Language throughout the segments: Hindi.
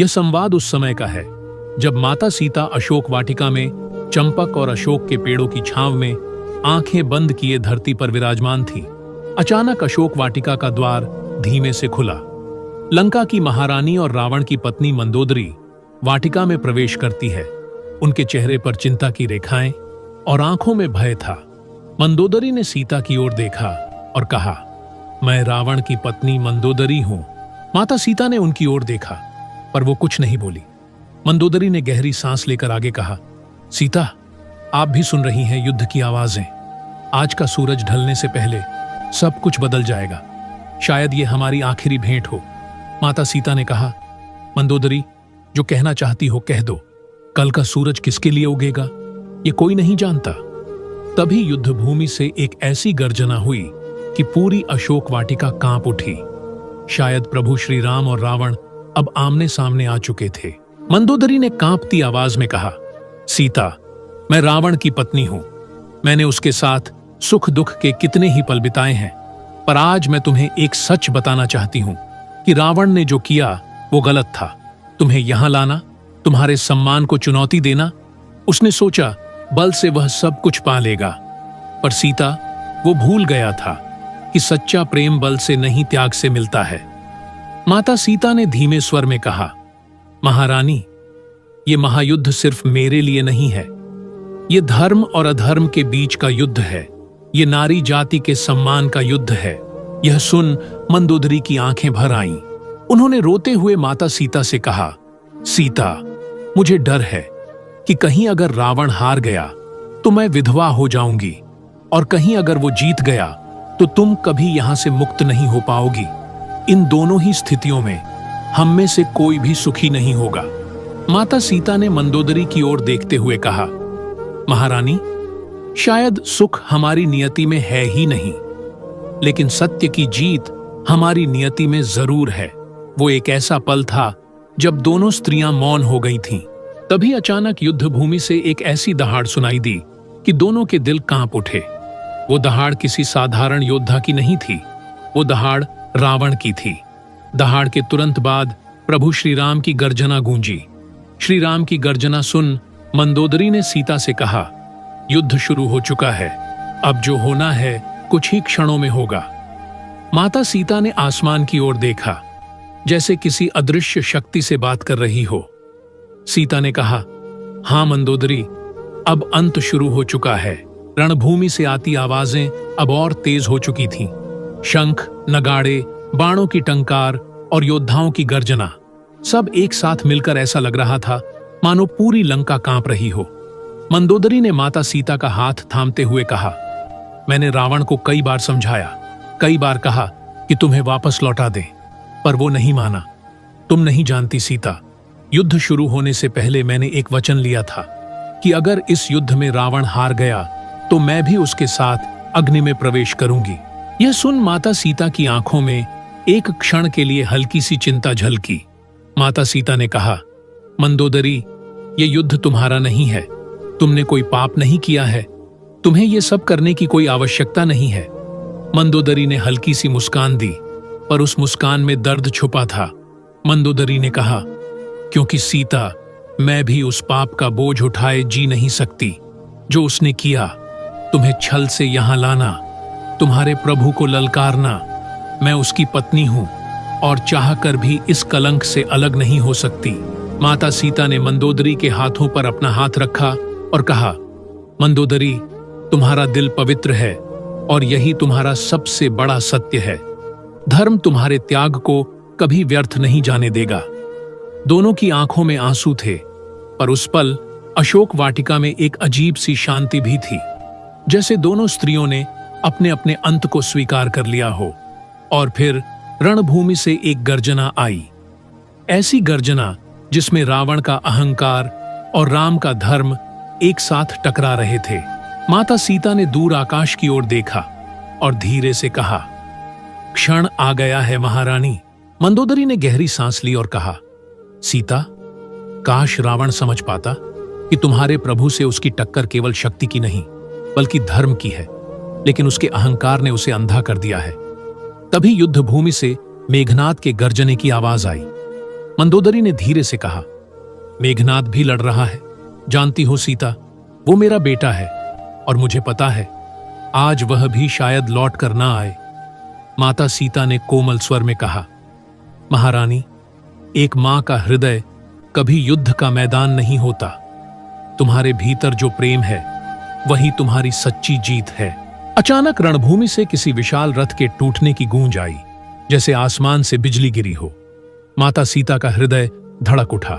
यह संवाद उस समय का है जब माता सीता अशोक वाटिका में चंपक और अशोक के पेड़ों की छांव में आंखें बंद किए धरती पर विराजमान थी। अचानक अशोक वाटिका का द्वार धीमे से खुला। लंका की महारानी और रावण की पत्नी मंदोदरी वाटिका में प्रवेश करती है। उनके चेहरे पर चिंता की रेखाएं और आंखों में भय था। मंदोदरी ने सीता की ओर देखा और कहा, मैं रावण की पत्नी मंदोदरी हूं। माता सीता ने उनकी ओर देखा पर वो कुछ नहीं बोली। मंदोदरी ने गहरी सांस लेकर आगे कहा, सीता, आप भी सुन रही हैं युद्ध की आवाजें। आज का सूरज ढलने से पहले सब कुछ बदल जाएगा। शायद ये हमारी आखिरी भेंट हो। माता सीता ने कहा, मंदोदरी, जो कहना चाहती हो कह दो। कल का सूरज किसके लिए उगेगा ये कोई नहीं जानता। तभी युद्ध भूमि से एक ऐसी गर्जना हुई कि पूरी अशोक वाटिका कांप उठी। शायद प्रभु श्री राम और रावण अब आमने सामने आ चुके थे। मंदोदरी ने कांपती आवाज में कहा, सीता, मैं रावण की पत्नी हूं। मैंने उसके साथ सुख दुख के कितने ही पल बिताए हैं, पर आज मैं तुम्हें एक सच बताना चाहती हूं कि रावण ने जो किया वो गलत था। तुम्हें यहां लाना, तुम्हारे सम्मान को चुनौती देना, उसने सोचा बल से वह सब कुछ पा लेगा। पर सीता, वो भूल गया था कि सच्चा प्रेम बल से नहीं त्याग से मिलता है। माता सीता ने धीमे स्वर में कहा, महारानी, ये महायुद्ध सिर्फ मेरे लिए नहीं है। ये धर्म और अधर्म के बीच का युद्ध है। ये नारी जाति के सम्मान का युद्ध है। यह सुन मंदोदरी की आंखें भर आईं। उन्होंने रोते हुए माता सीता से कहा, सीता, मुझे डर है कि कहीं अगर रावण हार गया तो मैं विधवा हो जाऊंगी, और कहीं अगर वो जीत गया तो तुम कभी यहां से मुक्त नहीं हो पाओगी। इन दोनों ही स्थितियों में हम में से कोई भी सुखी नहीं होगा। माता सीता ने मंदोदरी की ओर देखते हुए कहा, महारानी, शायद सुख हमारी नियति में है ही नहीं, लेकिन सत्य की जीत हमारी नियति में जरूर है। वो एक ऐसा पल था जब दोनों स्त्रियां मौन हो गई थीं। तभी अचानक युद्ध भूमि से एक ऐसी दहाड़ सुनाई दी कि दोनों के दिल कांप उठे। वो दहाड़ किसी साधारण योद्धा की नहीं थी, वो दहाड़ रावण की थी। दहाड़ के तुरंत बाद प्रभु श्री राम की गर्जना गूंजी। श्री राम की गर्जना सुन मंदोदरी ने सीता से कहा, युद्ध शुरू हो चुका है। अब जो होना है कुछ ही क्षणों में होगा। माता सीता ने आसमान की ओर देखा, जैसे किसी अदृश्य शक्ति से बात कर रही हो। सीता ने कहा, हां मंदोदरी, अब अंत शुरू हो चुका है। रणभूमि से आती आवाजें अब और तेज हो चुकी थीं। शंख, नगाड़े, बाणों की टंकार और योद्धाओं की गर्जना, सब एक साथ मिलकर ऐसा लग रहा था मानो पूरी लंका कांप रही हो। मंदोदरी ने माता सीता का हाथ थामते हुए कहा, मैंने रावण को कई बार समझाया, कई बार कहा कि तुम्हें वापस लौटा दे, पर वो नहीं माना। तुम नहीं जानती सीता, युद्ध शुरू होने से पहले मैंने एक वचन लिया था कि अगर इस युद्ध में रावण हार गया तो मैं भी उसके साथ अग्नि में प्रवेश करूंगी। यह सुन माता सीता की आंखों में एक क्षण के लिए हल्की सी चिंता झलकी। माता सीता ने कहा, मंदोदरी, ये युद्ध तुम्हारा नहीं है। तुमने कोई पाप नहीं किया है। तुम्हें ये सब करने की कोई आवश्यकता नहीं है। मंदोदरी ने हल्की सी मुस्कान दी, पर उस मुस्कान में दर्द छुपा था। मंदोदरी ने कहा, क्योंकि सीता, मैं भी उस पाप का बोझ उठाए जी नहीं सकती जो उसने किया। तुम्हें छल से यहां लाना, तुम्हारे प्रभु को ललकारना। मैं उसकी पत्नी हूं और चाहकर भी इस कलंक से अलग नहीं हो सकती। माता सीता ने मंदोदरी के हाथों पर अपना हाथ रखा और कहा, मंदोदरी, तुम्हारा दिल पवित्र है और यही तुम्हारा सबसे बड़ा सत्य है। धर्म तुम्हारे त्याग को कभी व्यर्थ नहीं जाने देगा। दोनों की आंखों में आंसू थे, पर उस पल अशोक वाटिका में एक अजीब सी शांति भी थी, जैसे दोनों स्त्रियों ने अपने अपने अंत को स्वीकार कर लिया हो। और फिर रणभूमि से एक गर्जना आई, ऐसी गर्जना जिसमें रावण का अहंकार और राम का धर्म एक साथ टकरा रहे थे। माता सीता ने दूर आकाश की ओर देखा और धीरे से कहा, क्षण आ गया है महारानी। मंदोदरी ने गहरी सांस ली और कहा, सीता, काश रावण समझ पाता कि तुम्हारे प्रभु से उसकी टक्कर केवल शक्ति की नहीं बल्कि धर्म की है, लेकिन उसके अहंकार ने उसे अंधा कर दिया है। तभी युद्ध भूमि से मेघनाद के गर्जने की आवाज आई। मंदोदरी ने धीरे से कहा, मेघनाद भी लड़ रहा है। जानती हो सीता, वो मेरा बेटा है और मुझे पता है आज वह भी शायद लौट कर ना आए। माता सीता ने कोमल स्वर में कहा, महारानी, एक मां का हृदय कभी युद्ध का मैदान नहीं होता। तुम्हारे भीतर जो प्रेम है वही तुम्हारी सच्ची जीत है। अचानक रणभूमि से किसी विशाल रथ के टूटने की गूंज आई, जैसे आसमान से बिजली गिरी हो। माता सीता का हृदय धड़क उठा,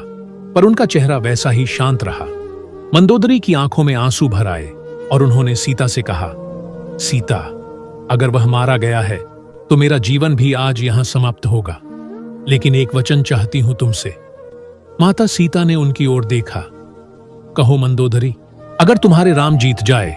पर उनका चेहरा वैसा ही शांत रहा। मंदोदरी की आंखों में आंसू भर आए और उन्होंने सीता से कहा, सीता, अगर वह मारा गया है तो मेरा जीवन भी आज यहां समाप्त होगा, लेकिन एक वचन चाहती हूं तुमसे। माता सीता ने उनकी ओर देखा। कहो मंदोदरी, अगर तुम्हारे राम जीत जाए